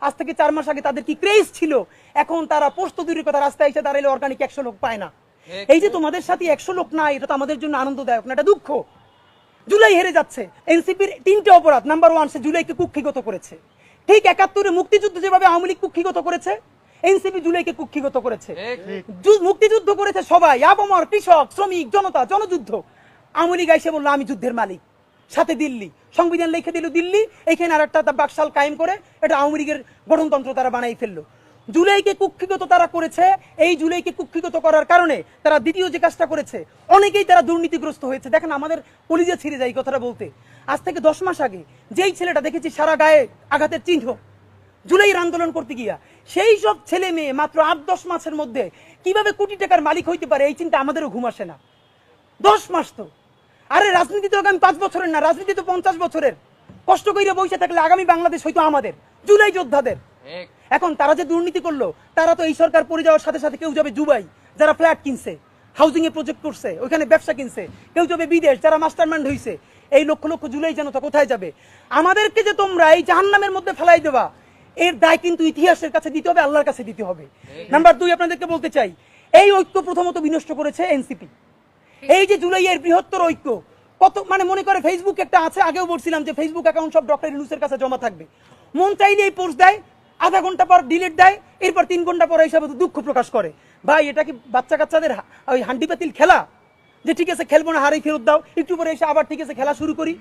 আজ থেকে 4 মাস আগে তাদের কি ক্রেজ ছিল, এখন তারা পোস্ত দূরের কথা রাস্তায় এসে দাঁড়াইলে অর্গানিক 100 লোক পায় না। এই যে তোমাদের সাথে 100 লোক নাই, এটা তো আমাদের জন্য আনন্দদায়ক না, এটা দুঃখ। জুলাই হেরে যাচ্ছে। এনসিপির 3টে অপরাধ। নাম্বার 1, সে জুলাইকে কুক্ষিগত করেছে। ঠিক 71-এ মুক্তিযুদ্ধ যেভাবে আওয়ামী লীগ কুক্ষিগত করেছে, এনসিপি জুলাইকে কুক্ষিগত করেছে। মুক্তিযুদ্ধ করেছে সবাই, আপামর, কৃষক, শ্রমিক, জনতা, জনযুদ্ধ। আওয়ামী লীগ এসে বললো আমি যুদ্ধের মালিক, সাথে দিল্লি সংবিধান লিখে দিল দিল্লি, এইখানে আর একটা বাকশাল কায়েম করে এটা আওয়ামী লীগের গঠনতন্ত্র তারা বানাই ফেললো। জুলাইকে কুক্ষিগত তারা করেছে। এই জুলাইকে কুক্ষিগত করার কারণে তারা দ্বিতীয় যে কাজটা করেছে, অনেকেই তারা দুর্নীতিগ্রস্ত হয়েছে। দেখেন আমাদের কলিজা ছিঁড়ে যায় এই কথাটা বলতে। আজ থেকে 10 মাস আগে যেই ছেলেটা দেখেছি সারা গায়ে আঘাতের চিহ্ন জুলাইয়ের আন্দোলন করতে গিয়া, সেই সব ছেলে মেয়ে মাত্র 8-10 মাসের মধ্যে কিভাবে কোটি টাকার মালিক হইতে পারে, এই চিন্তা আমাদেরও ঘুম আসে না। 10 মাস তো, আরে রাজনীতি তো আগামী 5 বছরের না, রাজনীতি তো 50 বছরের। কষ্ট কইরা বসে থাকলে আগামী বাংলাদেশ হয়তো আমাদের, জুলাই যোদ্ধাদের। এখন তারা যে দুর্নীতি করলো, তারা তো এই সরকার পড়ে যাওয়ার সাথে সাথে কেউ যাবে দুবাই, যারা ফ্ল্যাট কিনছে, হাউজিং এ প্রজেক্ট করছে, ওইখানে ব্যবসা কিনছে, কেউ যাবে বিদেশ, যারা মাস্টারমাইন্ড হইছে। এই লক্ষ লক্ষ জুলাই জানো তো কোথায় যাবে? আমাদেরকে যে তোমরা এই জাহান্নামের মধ্যে ফেলাই দেবা, এর দায় কিন্তু ইতিহাসের কাছে দিতে হবে, আল্লাহর কাছে দিতে হবে। নাম্বার 2, আপনাদেরকে বলতে চাই, এই ঐক্য প্রথমত বিনষ্ট করেছে এনসিপি। এই যে জুলাইয়ের বৃহত্তর ঐক্য, কত মানে মনে করে ফেসবুক একটা আছে, আগেও বলছিলাম যে ফেসবুক অ্যাকাউন্ট সব ডক্টর ইউনূসের কাছে জমা থাকবে। মন চাইলে এই পোস্ট দেয়, আধা ঘন্টা পর ডিলিট দেয়, এরপর 3 ঘন্টা পর হিসাবে দুঃখ প্রকাশ করে। ভাই এটা কি বাচ্চা কাচ্চাদের ওই হান্ডি পাতিল খেলা, যে ঠিক আছে খেলবো না, হারেই ফেরত দাও, একটু পরে এসে আবার ঠিক আছে খেলা শুরু করি?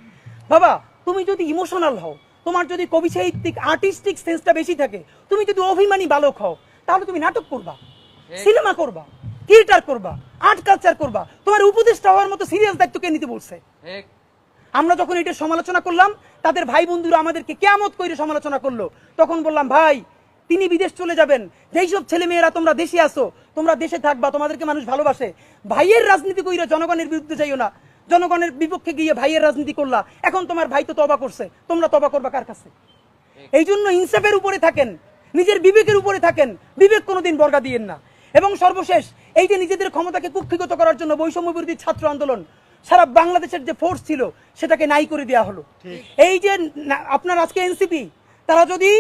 বাবা তুমি যদি ইমোশনাল হও, তোমার যদি কবি সাহিত্যিক আর্টিস্টিক সেন্সটা বেশি থাকে, তুমি যদি অভিমানী বালক হও, তাহলে তুমি নাটক করবা, সিনেমা করবা, থিয়েটার করবা, আর্ট কালচার করবা। তোমার উপদেষ্টা হওয়ার মতো সিরিয়াস দায়িত্ব কে নিতে বলছে? আমরা যখন এটা সমালোচনা করলাম, তাদের ভাই বন্ধুরা আমাদেরকে কিয়ামত করে সমালোচনা করলো, তখন বললাম ভাই তিনি বিদেশ চলে যাবেন, যেই সব ছেলে মেয়েরা তোমরা দেশে আসো, তোমরা দেশে থাকবা, তোমাদেরকে মানুষ ভালোবাসে। ভাইয়ের রাজনীতি কইরা জনগণের বিরুদ্ধে যাইও না, জনগণের বিপক্ষে গিয়ে ভাইয়ের রাজনীতি করলা। এখন তোমার ভাই তো তওবা করছে, তোমরা তওবা করবা কার কাছে? এই জন্য ইনসাফের উপরে থাকেন, নিজের বিবেকের উপরে থাকেন, বিবেক কোনোদিন বর্গা দিয়েন না। এবং সর্বশেষ, এই যে নিজেদের ক্ষমতাকে কুক্ষিগত করার জন্য বৈষম্য বিরোধী ছাত্র আন্দোলন, সারা বাংলাদেশের যে ফোর্স ছিল সেটাকে নাই করে দেওয়া হলো। এই যে আপনার আজকে এনসিপি, তারা যদি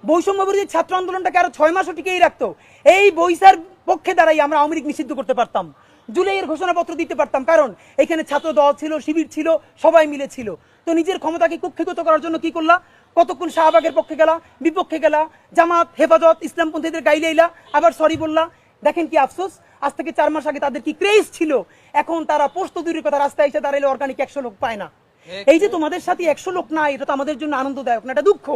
বৈষম্য বিরোধী ছাত্র আন্দোলনটাকে আরো 6 মাসও টিকেই রাখতো, এই বৈশার পক্ষে দাঁড়াই আমরা আওয়ামী লীগ নিষিদ্ধ করতে পারতাম, জুলাইয়ের ঘোষণাপত্র দিতে পারতাম। কারণ এখানে ছাত্র দল ছিল, শিবির ছিল, সবাই মিলে ছিল। তো নিজের ক্ষমতাকে কুক্ষিগত করার জন্য কি করলা? কতক্ষণ শাহবাগের পক্ষে গেলা, বিপক্ষে গেলা, জামাত, হেফাজত, ইসলামপন্থীদের গাইলেইলা, আবার সরি বললা। দেখেন কি আফসোস, আজ থেকে 4 মাস আগে তাদের কি ক্রেজ ছিল, এখন তারা পোস্ত দূরের কথা রাস্তায় এসে দাঁড়াইলে অর্গানিক 100 লোক পায় না। এই যে তোমাদের সাথে 100 লোক নাই, এটা তো আমাদের জন্য আনন্দদায়ক না, এটা দুঃখ।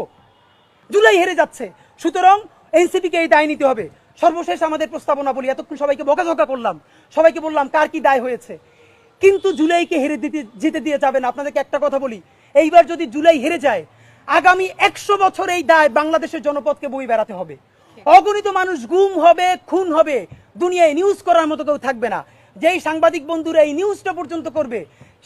জুলাই হেরে যাচ্ছে, সুতরাং এনসিপিকে এই দায় নিতে হবে। সর্বশেষ আমাদের প্রস্তাবনা বলি, এতক্ষণ সবাইকে বকাঝকা করলাম, সবাইকে বললাম কার কি দায় হয়েছে, কিন্তু জুলাইকে হেরে যেতে দিয়ে যাবেন। আপনাদেরকে একটা কথা বলি, এইবার যদি জুলাই হেরে যায়, আগামী 100 বছর এই দায় বাংলাদেশের জনপদকে বই বেড়াতে হবে। অগণিত মানুষ গুম হবে, খুন হবে, দুনিয়ায় নিউজ করার মতো কেউ থাকবে না। যেই সাংবাদিক বন্ধুরা এই নিউজটা পর্যন্ত করবে,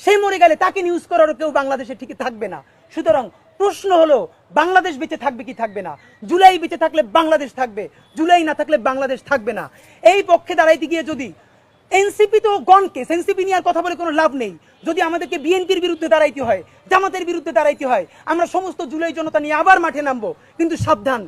সে মরে গেলে তাকে নিউজ করারও কেউ বাংলাদেশে ঠিক থাকবে না। সুতরাং প্রশ্ন হলো, বাংলাদেশ বেঁচে থাকবে কি থাকবে না? জুলাই বেঁচে থাকলে বাংলাদেশ থাকবে, জুলাই না থাকলে বাংলাদেশ থাকবে না। এই পক্ষে দাঁড়াইতে গিয়ে যদি এনসিপি তো গন কেস, এনসিপি নিয়ে আর কথা বলে কোনো লাভ নেই। যদি আমাদেরকে বিএনপির বিরুদ্ধে দাঁড়াইতে হয়, জামাতের বিরুদ্ধে দাঁড়াইতে হয়, আমরা সমস্ত জুলাই জনতা নিয়ে আবার মাঠে নামবো, কিন্তু সাবধান।